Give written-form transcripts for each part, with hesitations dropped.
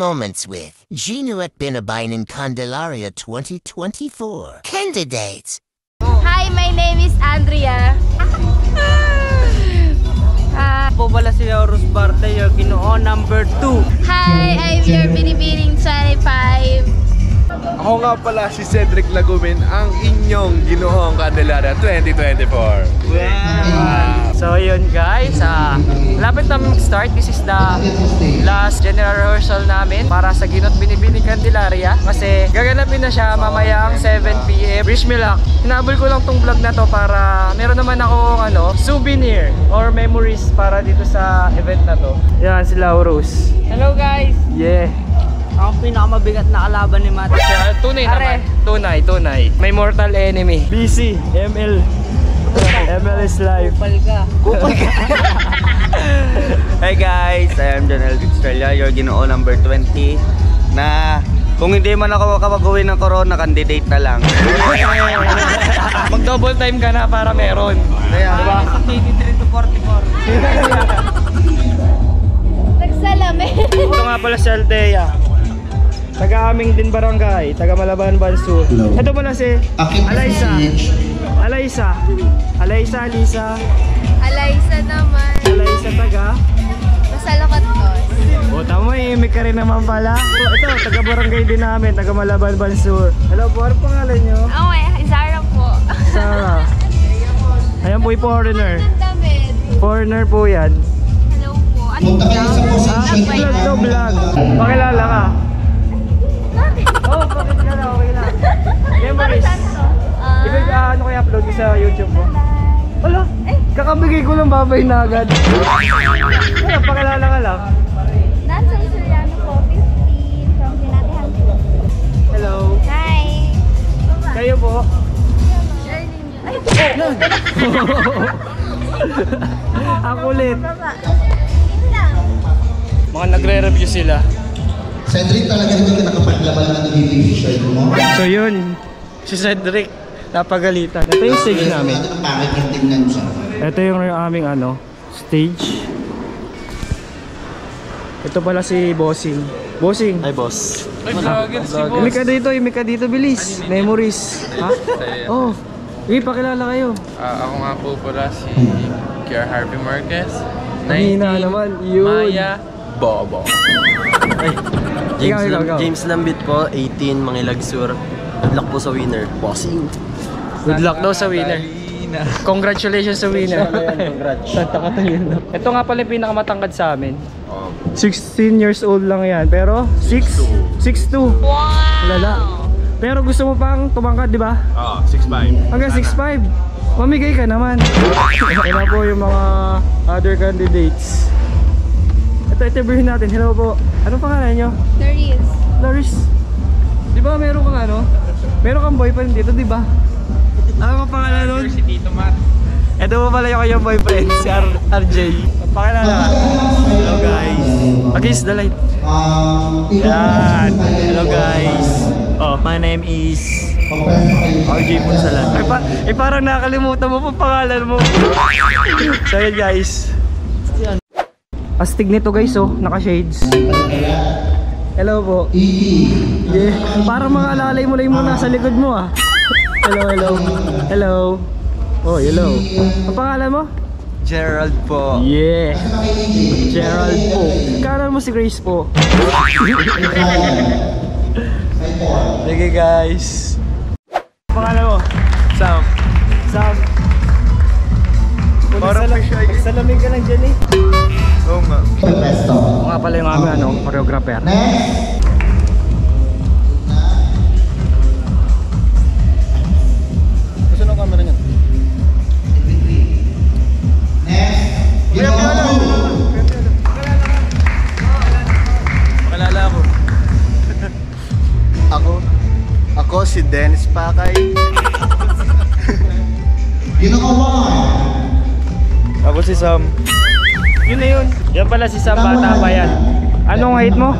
Moments with Gino at Binabine in Candelaria 2024. Candidates. Hi, my name is Andrea. Po pala si Horus Barte, your Ginoo number 2. Hi, I'm your Binibining 25. Ako nga pala si Cedric Lagumin, ang inyong Ginoong Candelaria 2024. Wow. So yun guys, lapit na mag-start. This is the last general rehearsal namin para sa Gino't Binibining Candelaria. Kasi gaganapin na siya mamayang 7 PM. Wish me luck. Hinabol ko lang tong vlog na to para meron naman akong souvenir or memories para dito sa event na to. Yan sila Horus. Hello guys! Yeah! Ang pinakamabigat na kalaban ni Mati. Tunay naman. Tunay. May mortal enemy. BC, ML. ML is life. Kupal ka. Hey guys, I am John Elvic Estrella, your Ginoo number 20. Na kung hindi man ako makapag-uwi ng corona, candidate na lang. Mag-double time ka na para meron. Kaya, diba? 83 to 44. Nagsalamin. Ito nga pala si Althea. Taga-aming din barangay, taga Malaban Bansu. Ito pala si Alaysa. Alaysa naman. Alaysa taga Masalakatos. O tama, imik ka rin naman pala. Ito, taga barangay din namin, taga Malaban Bansu. Hello po, ano pangalan nyo? Oh, Zara po. Sarah. Ayan po yung foreigner. Damit. Foreigner po yan. Hello po. Ano Vlog to vlog. Pakilala ka. Oh, bakit ka na? Okay na. Memories. Ibig ano kaya upload ko sa YouTube mo? Wala. Kakabigay ko lang babay na agad. Wala, pakilala ka lang. Nasa Soriano po, 15 from Pinatihan po. Hello. Hi. Kayo po? Ay, Ang kulit. Mga nagre-review sila. Cedric, talaga hindi ka nakapaglaban ng nagiging t-shirt mo? So yun, si Cedric, napagalitan. Ito yung stage namin. Ang pangit yung tingnan siya. Ito yung aming stage. Ito pala si Bossing. Bossing. Hi boss. Ay, vlogger si Boss. Imik ka dito, bilis. Memories. Ha? Oh. Pakilala kayo. Ako nga po pala si Kier Harvey Marquez. Mahina naman. Yun. Maya Bobo. Ay, Ikaw. James Lambit po, 18, Mangilag Sur. Good luck po sa winner. Bossing. Good luck daw sa winner. Congratulations sa winner. Congrats. Santa Catalina. Ito nga pala yung pinakamatangkad sa amin. 16 years old lang yan. Pero 6'2". Wow! Lala. Pero gusto mo pang tumangkad, di ba? 6'5". Hanggang 6'5". Mamigay ka naman. Ito na po yung mga other candidates. Ito, interviewin natin. Hello po. Ano pangalan nyo? Laris. Di ba meron kang meron kang boyfriend dito, di ba? Ano ang pangalan nun? Si Tito Matt. Ito po pala yung kanyang boyfriend, si RJ. Pakilala ka. Hello guys. Against the light. Yan. Hello guys. Oh, my name is RJ Punsalan. Parang nakalimutan mo po pangalan mo. So yun guys. Astig nito guys, naka-shades. Hello po. Yeah. Parang mga alalay mo lang yung nasa likod mo ah. Hello. Oh, hello. Ang pangalan mo? Gerald po. Yeah. Gerald po. Kanan mo si Grace po. Sige guys. Pangalan mo? Sam. Magsalamig ka lang dyan eh. Oo nga. Ito nga pala yung aming choreographer. Gusto ng camera niyan? Palala ako. Ako si Dennis Pakay. Ako si Sam. Yun na yun. Yan pala si Sam, bata pa yan. Anong height mo?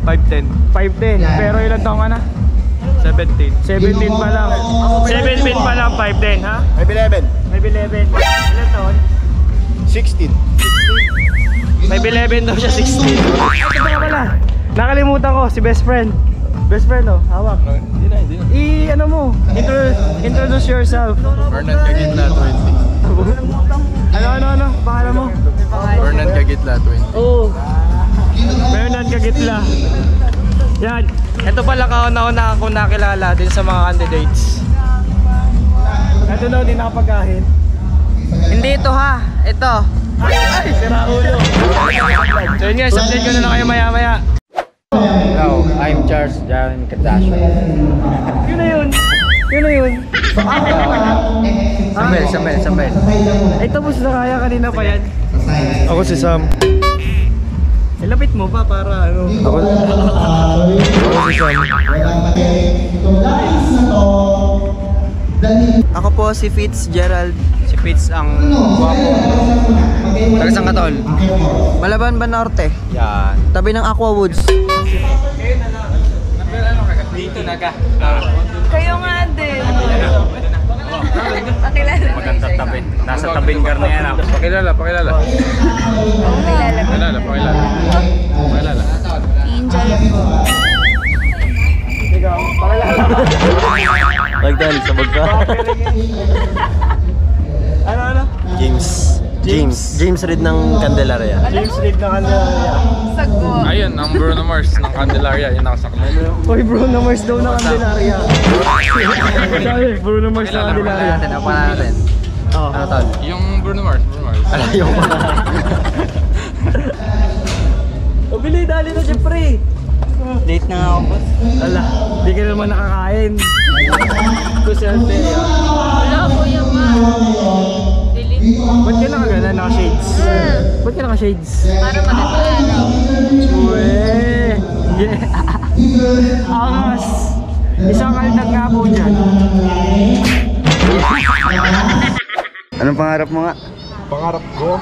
5'10". 5'10". Pero ilang taong ka na? 17. 17 pa lang. 17 pa lang, 5'10", ha? May 11. May 11. Ilan taon? 16. May 11 daw siya, 16. Ito pa pala. Nakalimutan ko, si best friend. Best friend oh, hawak. Hindi na. Ano mo, introduce yourself. Vernon Cagitla 20. Ano, pakala mo? Vernon Cagitla 20. Oo. Vernon Cagitla. Yan. Ito pala kauna-una ako nakilala din sa mga candidates. Ito daw, di nakapag-ahit. Hindi ito ha, ito. Ay, sira ulo. So yun guys, update ko na lang kayo maya-maya. Hello, I'm Charles Jaron Kadasho. Yun na yun. Samuel. Ay, tapos na kaya kanina pa yan. Ako si Sam. Ilapit mo pa para ano. Ako si Sam. Ako po si Fitzgerald. Si Fitz ang guwapo. Taga San Katol. Malaban ba Norte? Yan. Tabi ng Aqua Woods. Dito naga. Kayo nga din. Pakilala. Maganda tabi. Nasa tabing garna yan ako. Pakilala. Pakilala. Angel po. Magdal, sabag ka. Ano? James Reed ng Candelaria. James Reed na Candelaria. Sagot. Ayun, ang Bruno Mars ng Candelaria. Yung nakasakay. Oy, Bruno Mars daw na Candelaria. Sabi, Bruno Mars na Candelaria. Ang pangalan natin. Oh. Ano tol? Yung Bruno Mars. Alayo mo. O, bili, dali na Jeffrey. Late na nga ako, boss. Ala, di ka naman nakakain. Kuserte. Wala po yung Delete. Ba't ka nakagana? Naka-shades? Ba't ka naka-shades? Para maganda araw. Uwe! Angas! Isang kaldag nga po dyan. Anong pangarap mo nga? Pangarap ko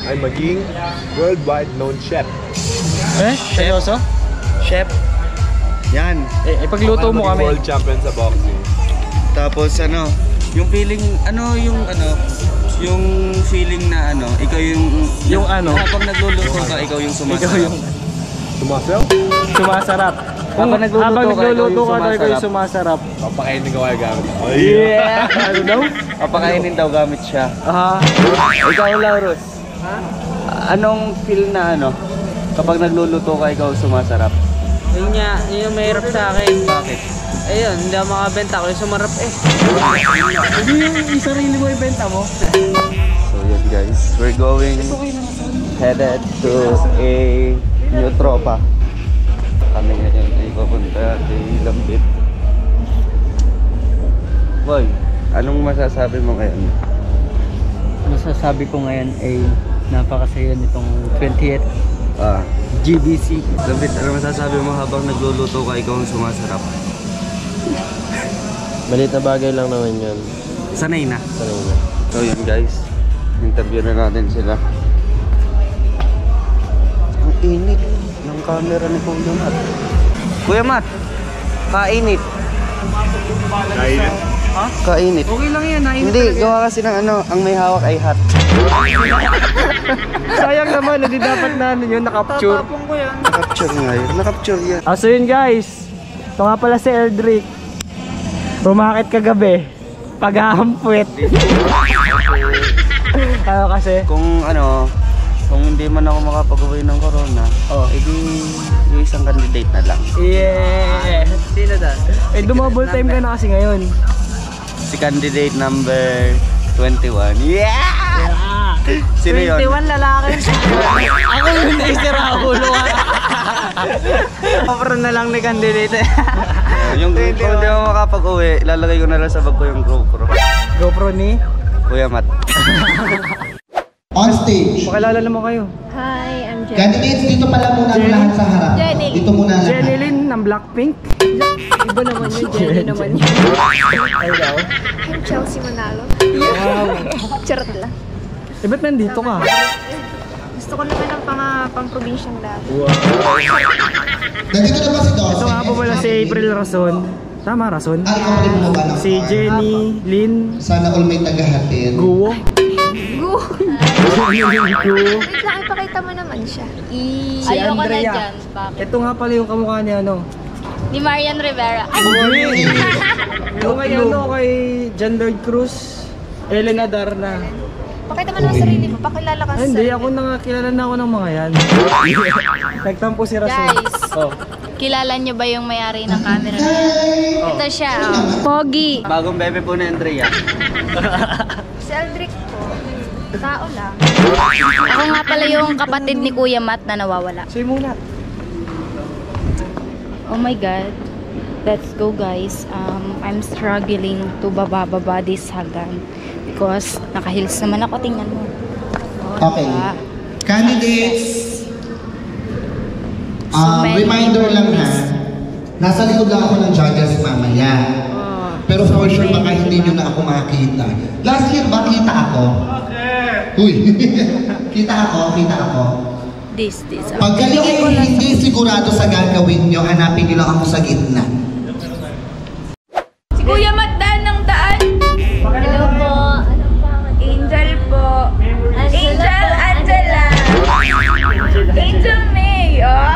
ay maging worldwide known chef. Seryoso? Chef. Yan. Ipagluto mo kami. World champion sa boxing. Tapos yung feeling, yung feeling na ikaw Yung ano? habang nagluluto ka, ikaw yung sumasarap. Ikaw yung Tumasaw? sumasarap. Habang Nagluluto ka, ikaw yung sumasarap. Papakainin ko kayo gamit. Yeah! Ano daw? Papakainin daw gamit siya. Ah, Ikaw, Laurus. Anong feel na kapag nagluluto ka, ikaw sumasarap? Yun nga, yun yung mahirap sa akin. Bakit? Ayun, hindi ako makabenta ko yung sumarap eh. hindi yung sarili mo ibenta mo. So yun guys, we're going headed to a new tropa. Kami ngayon ay papunta kay Lambit. Boy, anong masasabi mo ngayon? Masasabi ko ngayon ay napakasaya nitong 20th GBC. Lambit, ano masasabi mo habang nagluluto ka, ikaw ang sumasarap? Maliit na bagay lang naman yun. Sanay na. Sanay na. So yun guys, interview na natin sila. Ang init ng camera ni Kuya Matt. Kuya Matt, kainit. Kainit? Ha? Kainit. Okay lang yan, nainit Hindi, gawa kasi ng ang may hawak ay hot. Sayang naman, hindi dapat na yun nakapture. Tatapong ko yan. Nakapture nga yun. Nakapture yan. So yun guys, ito nga pala si Eldrick. Rumakit kagabi, pag-aampwet. Ano kasi? Kung hindi man ako makapag-uwi ng corona, edi yung isang candidate na lang. Yeah! Sino doon? Dumable time ka na kasi ngayon. Si candidate number 21. Yeah! Sino yun? 21 lalaki. Ako yun na isira ulo ka. Opera na lang ni candidate. Yung kung hindi ako makapag-uwi, ilalagay ko na lang sa bag ko yung GoPro. GoPro ni? Kuya Matt. On stage. Pakilala naman kayo. Hi, I'm Jenny. Candidates, dito pala muna ang lahat sa harap. Jenny. Dito muna ang lahat. Jenny Lynn ng Blackpink. Iba naman yun, Jenny naman yun. Ay daw. I'm Chelsea Manalo. Wow. Charot lang. Eh, ba't nandito ka? Gusto ko naman ng pang-probinsyang dati. Nandito na ba si Dawson? Ito nga po pala si April Rason. Tama, Rason? Ang kapatid mo ba ng Si Jenny Lynn Sana all may tagahatid. Guo. Gu. Wait lang, ipakita mo naman siya. Si Ayoko na Andrea. dyan. Bakit? Ito nga pala yung kamukha ni ano. Ni Marian Rivera. Ay, Yung kay ano, kay John Lloyd Cruz, Elena Darna. pakita mo naman sarili mo. Pakilala ka sa Hindi, sarili. ako kilala na ako ng mga yan. Nagtampo si Rasul. Guys. Oh. Kilala niyo ba yung may-ari ng camera na yan? Ito siya, Pogi. Bagong bebe po ni Andrea. Si Aldric po. Tao lang. Ako nga pala yung kapatid ni Kuya Matt na nawawala. Say muna. Oh my God. Let's go guys. I'm struggling to bababa this hagan. Because naka-heels naman ako. Tingnan mo. Oh, Okay. diba? Candidates, many reminder lang ha. Nasa likod lang ako ng judges mamaya. Pero for sure baka hindi nyo na ako makakita. Last year ba kita ako? Uy, kita ako. This. Pag kayo ay hindi sigurado sa gagawin nyo, hanapin nyo lang ako sa gitna. Si Kuya Matt daan ng daan. Hello po. Anong pangalan? Angel po. Angel Angela. Angel May. Oh.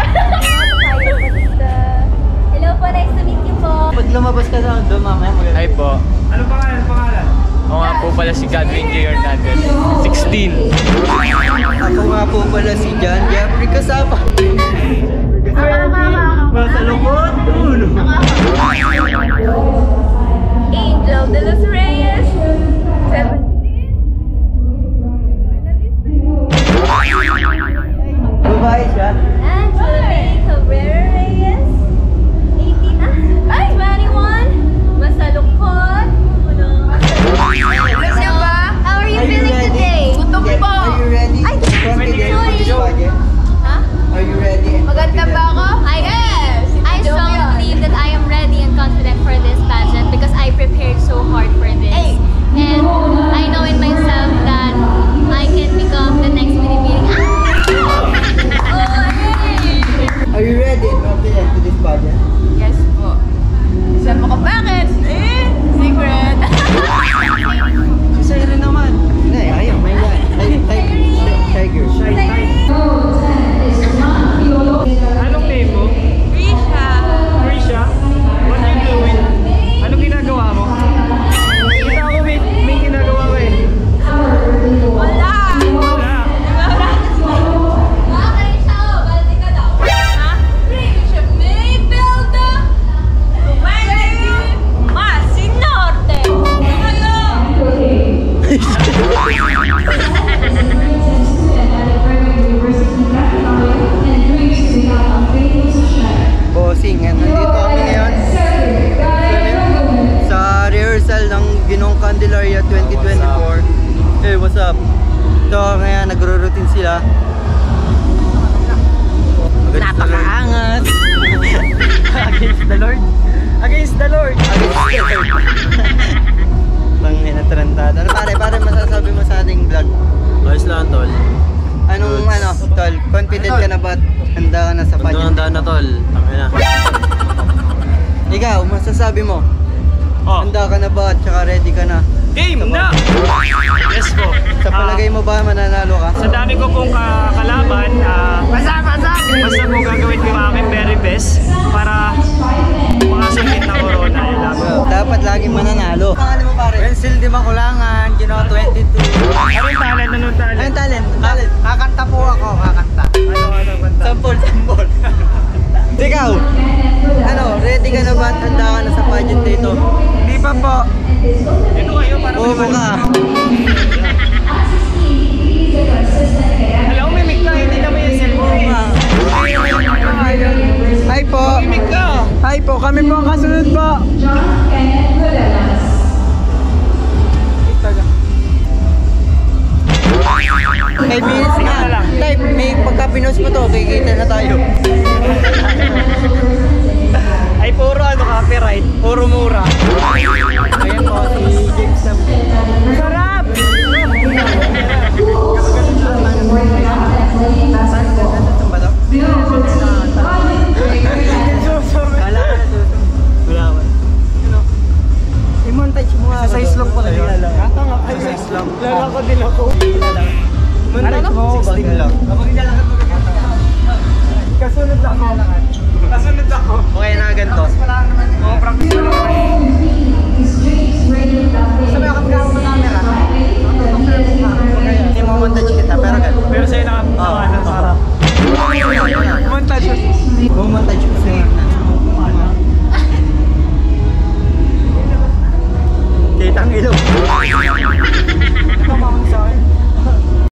Hello po, nice to meet you po. Pag lumabas ka sa doon, mamaya maganda. Hi po. Ano pangalan? Ako nga po pala si Godwin J. Hernandez. 16. Ako nga po pala si John Jeffrey Casapa. Masalukot. Angel de los Reyes. 17. Babae siya. Angela May Cabrera Reyes. 18 na. Ay, 21. Masalukot. Ano ba? How are you feeling today? Gutom po. Are you ready? Ay, Confident for this project? Ha? Are you ready? Maganda ba ako? I strongly believe that I am ready and confident for this pageant because I prepared so hard for this. And I know in myself that I can become the next Binibining. Are you ready and confident to this project? Yes po. Sabi ko, bakit? Secret. Si Siren naman. Hindi, ayaw. May yan. Tiger. Anong name mo? Risha? What are you doing? Anong ginagawa mo? Kita ako may ginagawa ko eh. Wala. Wala. Bakit siya? Baldi ka daw. Ha? Risha Mayfelda. Masinorte. Bossing, nandito kami ngayon sa rehearsal ng Ginong Candelaria 2024. Hey, what's up? Ito ngayon, nagro-routine sila. Napakaangas! Against the Lord? Against the Lord! Tangin na tarantado. Ano pare, masasabi mo sa ating vlog? Ayos lang, tol. Anong tol? Confident ka na ba? Handa ka na sa pageant? Handa na, tol. Tangin na. Ikaw, masasabi mo? Oh, Handa ka na ba at saka ready ka na? game na! Yes po. Sa palagay mo ba mananalo ka? Sa dami ko pong kalaban, basta po gagawin ko yung aking very best para makasungkit ng corona. Yun lang. Dapat laging mananalo. Pangalan mo pare? Pencil di Makulangan, Ginoo 22. Anong talent? Anong talent? Kakanta po ako, kakanta. Ano kanta? Sampol. Ikaw, ready ka na ba at handa ka na sa pageant dito? Hindi pa po. Dito kayo para Bobo ka. Alam mo, mimik ka, hindi naman yung cellphone. Hi po. Mimik ka! Hi po, kami po ang kasunod po. May bilis Sige na na. lang. Type, may pagka-pinos mo to, kikita na tayo. Ay, puro copyright. Puro mura. Ayan po, si James. Sarap!